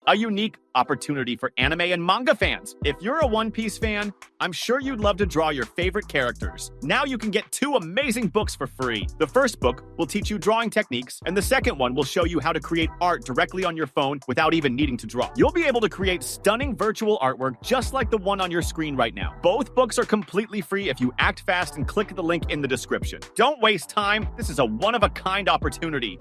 a unique opportunity for anime and manga fans. If you're a One Piece fan, I'm sure you'd love to draw your favorite characters. Now you can get 2 amazing books for free. The first book will teach you drawing techniques, and the second one will show you how to create art directly on your phone without even needing to draw. You'll be able to create stunning virtual artwork just like the one on your screen right now. Both books are completely free if you act fast and click the link in the description. Don't waste time. This is a one-of-a-kind opportunity.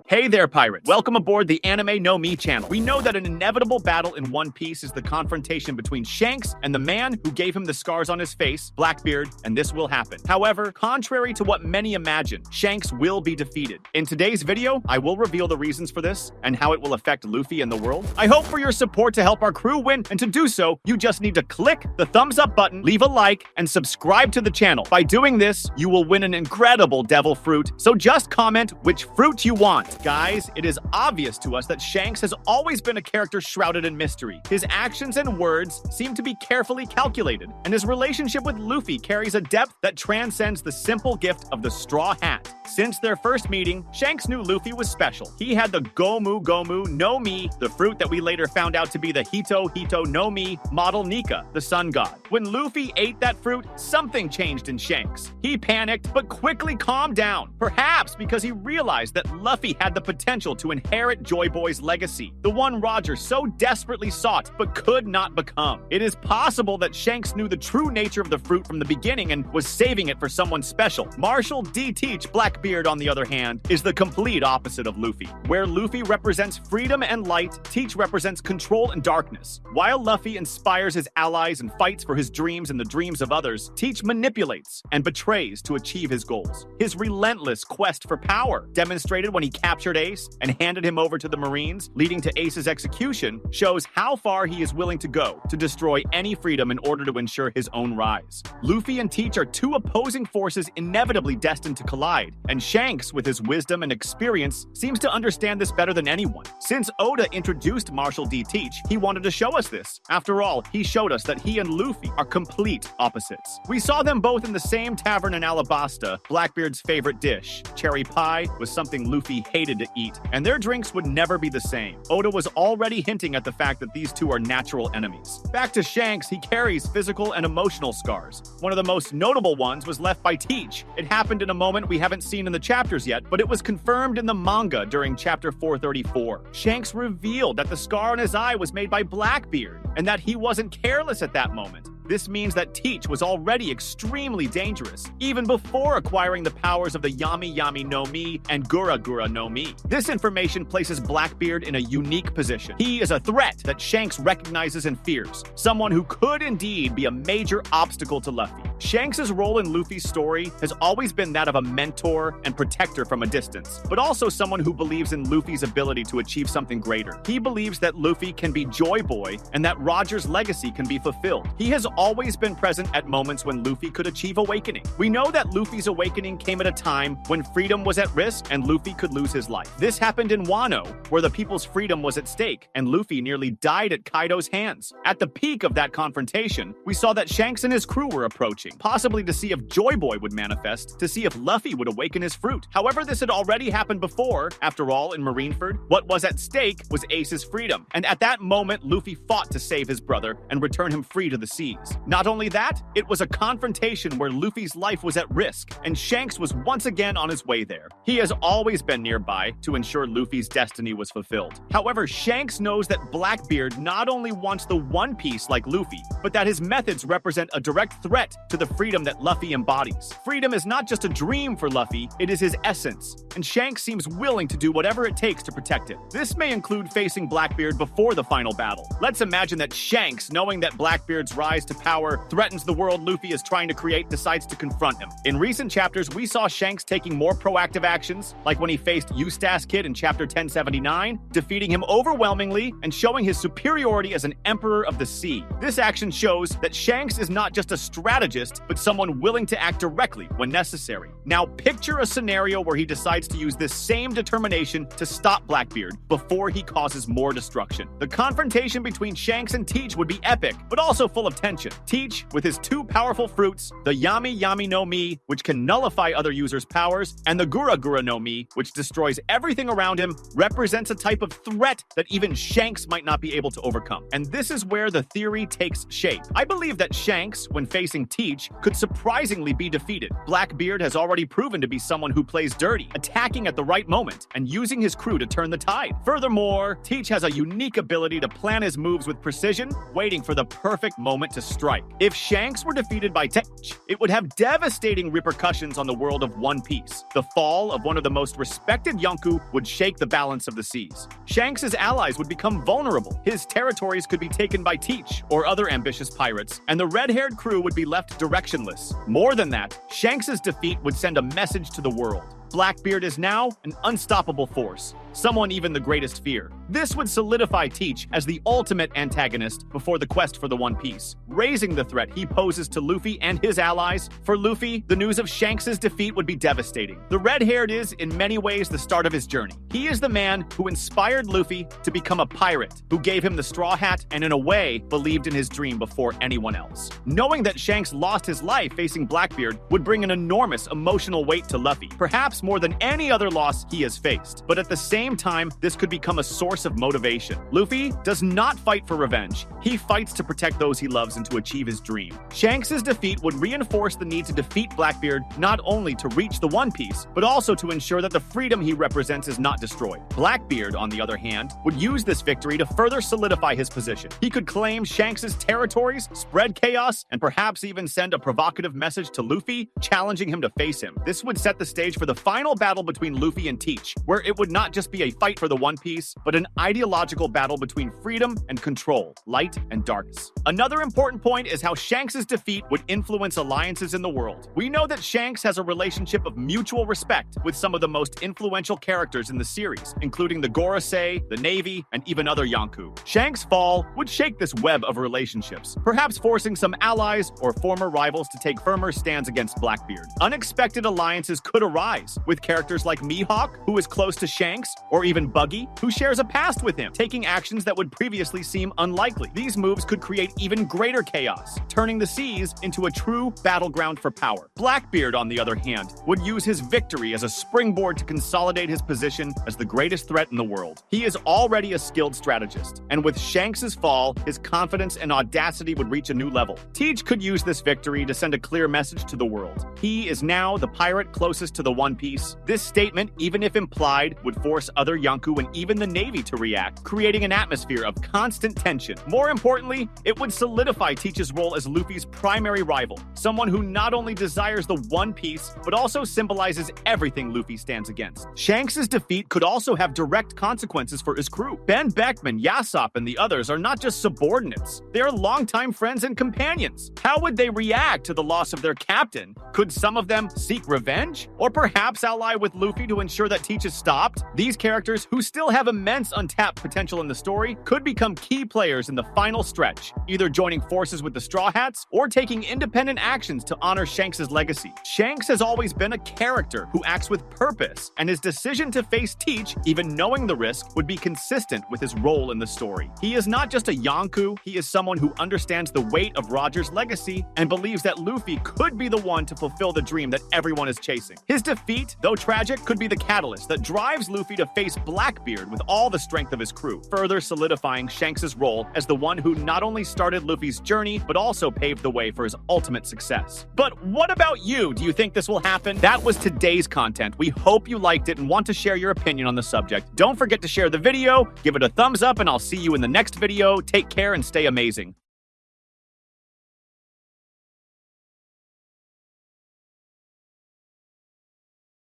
Hey there, pirates! Welcome aboard the Anime No Mi channel. We know that an inevitable battle in One Piece is the confrontation between Shanks and the man who gave him the scars on his face, Blackbeard, and this will happen. However, contrary to what many imagine, Shanks will be defeated. In today's video, I will reveal the reasons for this and how it will affect Luffy and the world. I hope for your support to help our crew win, and to do so, you just need to click the thumbs up button, leave a like, and subscribe to the channel. By doing this, you will win an incredible devil fruit, so just comment which fruit you want. Guys, it is obvious to us that Shanks has always been a character shrouded in mystery. His actions and words seem to be carefully calculated, and his relationship with Luffy carries a depth that transcends the simple gift of the straw hat. Since their first meeting, Shanks knew Luffy was special. He had the Gomu Gomu no Mi, the fruit that we later found out to be the Hito Hito no Mi model Nika, the sun god. When Luffy ate that fruit, something changed in Shanks. He panicked, but quickly calmed down, perhaps because he realized that Luffy had the potential to inherit Joy Boy's legacy, the one Roger so desperately sought but could not become. It is possible that Shanks knew the true nature of the fruit from the beginning and was saving it for someone special. Marshall D. Teach Blackbeard, on the other hand, is the complete opposite of Luffy. Where Luffy represents freedom and light, Teach represents control and darkness. While Luffy inspires his allies and fights for his dreams and the dreams of others, Teach manipulates and betrays to achieve his goals. His relentless quest for power, demonstrated when he captured Ace and handed him over to the Marines, leading to Ace's execution, shows how far he is willing to go to destroy any freedom in order to ensure his own rise. Luffy and Teach are 2 opposing forces inevitably destined to collide, and Shanks, with his wisdom and experience, seems to understand this better than anyone. Since Oda introduced Marshall D. Teach, he wanted to show us this. After all, he showed us that he and Luffy are complete opposites. We saw them both in the same tavern in Alabasta. Blackbeard's favorite dish, cherry pie, was something Luffy hated to eat, and their drinks would never be the same. Oda was already hinting at the fact that these 2 are natural enemies. Back to Shanks, he carries physical and emotional scars. One of the most notable ones was left by Teach. It happened in a moment we haven't seen in the chapters yet, but it was confirmed in the manga during chapter 434. Shanks revealed that the scar on his eye was made by Blackbeard, and that he wasn't careless at that moment. This means that Teach was already extremely dangerous, even before acquiring the powers of the Yami Yami no Mi and Gura Gura no Mi. This information places Blackbeard in a unique position. He is a threat that Shanks recognizes and fears, someone who could indeed be a major obstacle to Luffy. Shanks' role in Luffy's story has always been that of a mentor and protector from a distance, but also someone who believes in Luffy's ability to achieve something greater. He believes that Luffy can be Joy Boy and that Roger's legacy can be fulfilled. He has always been present at moments when Luffy could achieve awakening. We know that Luffy's awakening came at a time when freedom was at risk and Luffy could lose his life. This happened in Wano, where the people's freedom was at stake, and Luffy nearly died at Kaido's hands. At the peak of that confrontation, we saw that Shanks and his crew were approaching, possibly to see if Joy Boy would manifest, to see if Luffy would awaken his fruit. However, this had already happened before. After all, in Marineford, what was at stake was Ace's freedom, and at that moment, Luffy fought to save his brother and return him free to the seas. Not only that, it was a confrontation where Luffy's life was at risk, and Shanks was once again on his way there. He has always been nearby to ensure Luffy's destiny was fulfilled. However, Shanks knows that Blackbeard not only wants the One Piece like Luffy, but that his methods represent a direct threat to the freedom that Luffy embodies. Freedom is not just a dream for Luffy, it is his essence, and Shanks seems willing to do whatever it takes to protect it. This may include facing Blackbeard before the final battle. Let's imagine that Shanks, knowing that Blackbeard's rise to power threatens the world Luffy is trying to create, decides to confront him. In recent chapters, we saw Shanks taking more proactive actions, like when he faced Eustace Kid in chapter 1079, defeating him overwhelmingly and showing his superiority as an emperor of the sea. This action shows that Shanks is not just a strategist, antagonist, but someone willing to act directly when necessary. Now, picture a scenario where he decides to use this same determination to stop Blackbeard before he causes more destruction. The confrontation between Shanks and Teach would be epic, but also full of tension. Teach, with his two powerful fruits, the Yami Yami no Mi, which can nullify other users' powers, and the Gura Gura no Mi, which destroys everything around him, represents a type of threat that even Shanks might not be able to overcome. And this is where the theory takes shape. I believe that Shanks, when facing Teach, could surprisingly be defeated. Blackbeard has already proven to be someone who plays dirty, attacking at the right moment, and using his crew to turn the tide. Furthermore, Teach has a unique ability to plan his moves with precision, waiting for the perfect moment to strike. If Shanks were defeated by Teach, it would have devastating repercussions on the world of One Piece. The fall of one of the most respected Yonko would shake the balance of the seas. Shanks' allies would become vulnerable. His territories could be taken by Teach or other ambitious pirates, and the red-haired crew would be left directionless. More than that, Shanks' defeat would send a message to the world. Blackbeard is now an unstoppable force, someone even the greatest fear. This would solidify Teach as the ultimate antagonist before the quest for the One Piece, raising the threat he poses to Luffy and his allies. For Luffy, the news of Shanks' defeat would be devastating. The red-haired is, in many ways, the start of his journey. He is the man who inspired Luffy to become a pirate, who gave him the straw hat and, in a way, believed in his dream before anyone else. Knowing that Shanks lost his life facing Blackbeard would bring an enormous emotional weight to Luffy, perhaps more than any other loss he has faced. But at the same time, this could become a source of motivation. Luffy does not fight for revenge. He fights to protect those he loves and to achieve his dream. Shanks' defeat would reinforce the need to defeat Blackbeard, not only to reach the One Piece, but also to ensure that the freedom he represents is not destroyed. Blackbeard, on the other hand, would use this victory to further solidify his position. He could claim Shanks' territories, spread chaos, and perhaps even send a provocative message to Luffy, challenging him to face him. This would set the stage for the final battle between Luffy and Teach, where it would not just be a fight for the One Piece, but an ideological battle between freedom and control, light and darkness. Another important point is how Shanks' defeat would influence alliances in the world. We know that Shanks has a relationship of mutual respect with some of the most influential characters in the series, including the Gorosei, the Navy, and even other Yonko. Shanks' fall would shake this web of relationships, perhaps forcing some allies or former rivals to take firmer stands against Blackbeard. Unexpected alliances could arise, with characters like Mihawk, who is close to Shanks, or even Buggy, who shares a past with him, taking actions that would previously seem unlikely. These moves could create even greater chaos, turning the seas into a true battleground for power. Blackbeard, on the other hand, would use his victory as a springboard to consolidate his position as the greatest threat in the world. He is already a skilled strategist, and with Shanks' fall, his confidence and audacity would reach a new level. Teach could use this victory to send a clear message to the world. He is now the pirate closest to the One Piece. This statement, even if implied, would force other Yonko and even the Navy to react, creating an atmosphere of constant tension. More importantly, it would solidify Teach's role as Luffy's primary rival, someone who not only desires the One Piece, but also symbolizes everything Luffy stands against. Shanks' defeat could also have direct consequences for his crew. Ben Beckman, Yasopp, and the others are not just subordinates, they are longtime friends and companions. How would they react to the loss of their captain? Could some of them seek revenge? Or perhaps ally with Luffy to ensure that Teach is stopped? These characters, who still have immense untapped potential in the story, could become key players in the final stretch, either joining forces with the Straw Hats or taking independent actions to honor Shanks' legacy. Shanks has always been a character who acts with purpose, and his decision to face Teach, even knowing the risk, would be consistent with his role in the story. He is not just a Yonko, he is someone who understands the weight of Roger's legacy and believes that Luffy could be the one to fulfill the dream that everyone is chasing. His defeat, though tragic, could be the catalyst that drives Luffy to face Blackbeard with all the strength of his crew, further solidifying Shanks' role as the one who not only started Luffy's journey, but also paved the way for his ultimate success. But what about you? Do you think this will happen? That was today's content. We hope you liked it and want to share your opinion on the subject. Don't forget to share the video, give it a thumbs up, and I'll see you in the next video. Take care and stay amazing.